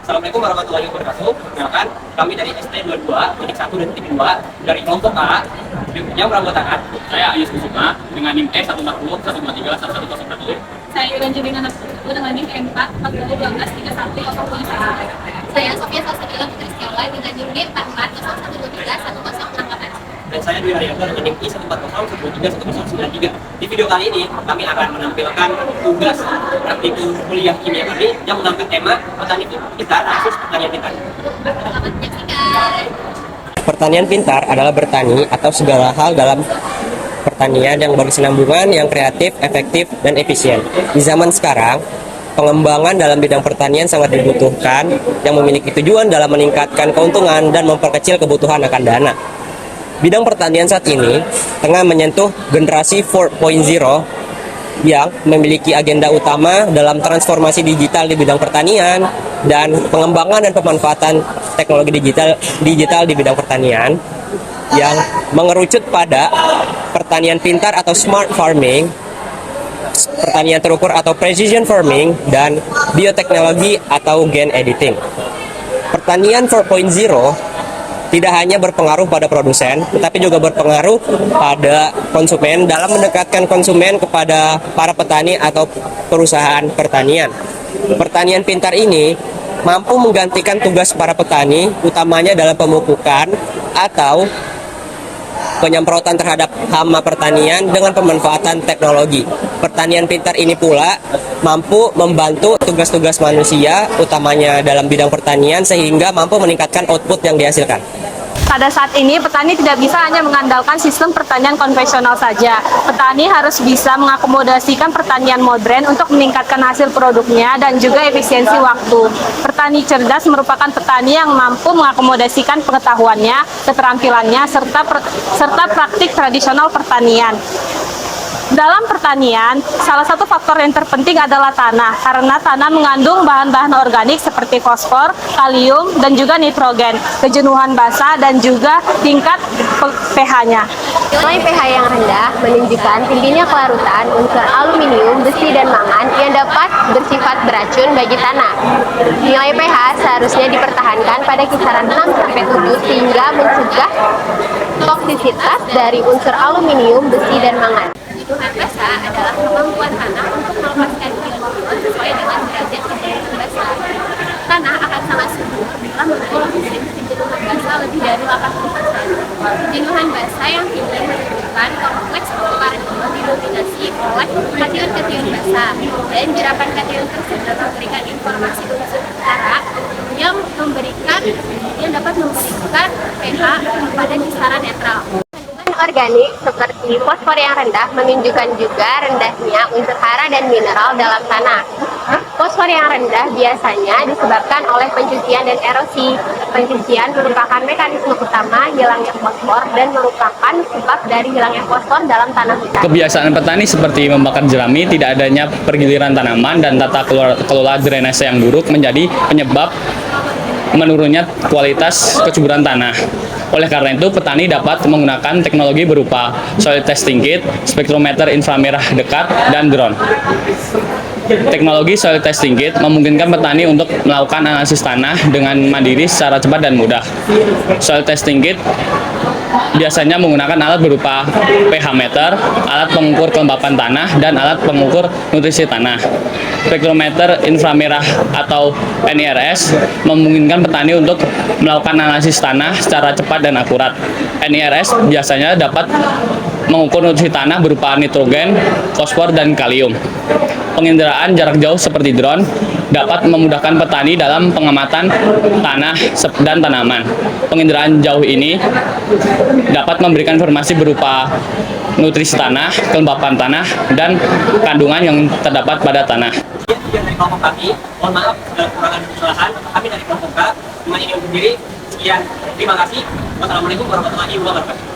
Assalamualaikum warahmatullahi wabarakatuh. Perkenalkan, kami dari ST22, titik 1 dan titik 2 dari kelompok A yang beranggotakan saya Ayus Kusuma dengan NIM E140 123 1101. Saya Evangelina Nafsu dengan NIM E4 4012 31 Saya Sofia Salsabila Putri Setiawan dengan NIM E44 0123 1068. Dan saya Dwi Haryanto dengan NIM I140 123 1093. Di video kali ini kami akan menampilkan tugas praktikum kuliah kimia kami yang mengangkat tema petani pintar versus pertanian pintar. Selamat menyaksikan. Pertanian pintar adalah bertani atau segala hal dalam pertanian yang berkesinambungan, yang kreatif, efektif, dan efisien. Di zaman sekarang, pengembangan dalam bidang pertanian sangat dibutuhkan yang memiliki tujuan dalam meningkatkan keuntungan dan memperkecil kebutuhan akan dana. Bidang pertanian saat ini tengah menyentuh generasi 4.0 yang memiliki agenda utama dalam transformasi digital di bidang pertanian dan pengembangan dan pemanfaatan teknologi digital di bidang pertanian yang mengerucut pada pertanian pintar atau smart farming, pertanian terukur atau precision farming, dan bioteknologi atau gen editing. Pertanian 4.0 tidak hanya berpengaruh pada produsen, tetapi juga berpengaruh pada konsumen dalam mendekatkan konsumen kepada para petani atau perusahaan pertanian. Pertanian pintar ini mampu menggantikan tugas para petani, utamanya dalam pemupukan atau penyemprotan terhadap hama pertanian dengan pemanfaatan teknologi. Pertanian pintar ini pula mampu membantu tugas-tugas manusia, utamanya dalam bidang pertanian, sehingga mampu meningkatkan output yang dihasilkan. Pada saat ini, petani tidak bisa hanya mengandalkan sistem pertanian konvensional saja. Petani harus bisa mengakomodasikan pertanian modern untuk meningkatkan hasil produknya dan juga efisiensi waktu. Petani cerdas merupakan petani yang mampu mengakomodasikan pengetahuannya, keterampilannya, serta praktik tradisional pertanian. Dalam pertanian, salah satu faktor yang terpenting adalah tanah, karena tanah mengandung bahan-bahan organik seperti fosfor, kalium, dan juga nitrogen, kejenuhan basah, dan juga tingkat pH-nya. Nilai pH yang rendah menunjukkan tingginya kelarutan unsur aluminium, besi, dan mangan yang dapat bersifat beracun bagi tanah. Nilai pH seharusnya dipertahankan pada kisaran 6-7 sehingga mencegah toksisitas dari unsur aluminium, besi, dan mangan. Kebutuhan basah adalah kemampuan tanah untuk melepaskan ion klorur sesuai dengan derajat kejenuhan basah. Tanah akan sangat subur bila mengolah mesin kejenuhan basah lebih dari 80%. Kejenuhan basah yang tinggi menunjukkan kompleks pembakaran ion didominasi oleh kation-kation basah, dan jerakan kation tersebut memberikan informasi unsur utara yang dapat memberikan pH pada kisaran netral. Organik seperti fosfor yang rendah menunjukkan juga rendahnya unsur hara dan mineral dalam tanah. Fosfor yang rendah biasanya disebabkan oleh pencucian dan erosi. Pencucian merupakan mekanisme utama hilangnya fosfor dan merupakan sebab dari hilangnya fosfor dalam tanah hutan. Kebiasaan petani seperti membakar jerami, tidak adanya pergiliran tanaman, dan tata kelola drainase yang buruk menjadi penyebab menurunnya kualitas kesuburan tanah. Oleh karena itu, petani dapat menggunakan teknologi berupa soil testing kit, spektrometer inframerah dekat, dan drone. Teknologi soil testing kit memungkinkan petani untuk melakukan analisis tanah dengan mandiri secara cepat dan mudah. Soil testing kit biasanya menggunakan alat berupa pH meter, alat pengukur kelembapan tanah, dan alat pengukur nutrisi tanah. Spektrometer inframerah atau NIRS memungkinkan petani untuk melakukan analisis tanah secara cepat dan akurat. NIRS biasanya dapat mengukur nutrisi tanah berupa nitrogen, fosfor, dan kalium. Penginderaan jarak jauh seperti drone dapat memudahkan petani dalam pengamatan tanah dan tanaman. Penginderaan jauh ini dapat memberikan informasi berupa nutrisi tanah, kelembapan tanah, dan kandungan yang terdapat pada tanah. Sekian dari kelompok kami, mohon maaf segala kekurangan dan kesalahan. Kami dari kelompok K, dengan ini undur diri. Sekian, terima kasih. Wassalamualaikum warahmatullahi wabarakatuh.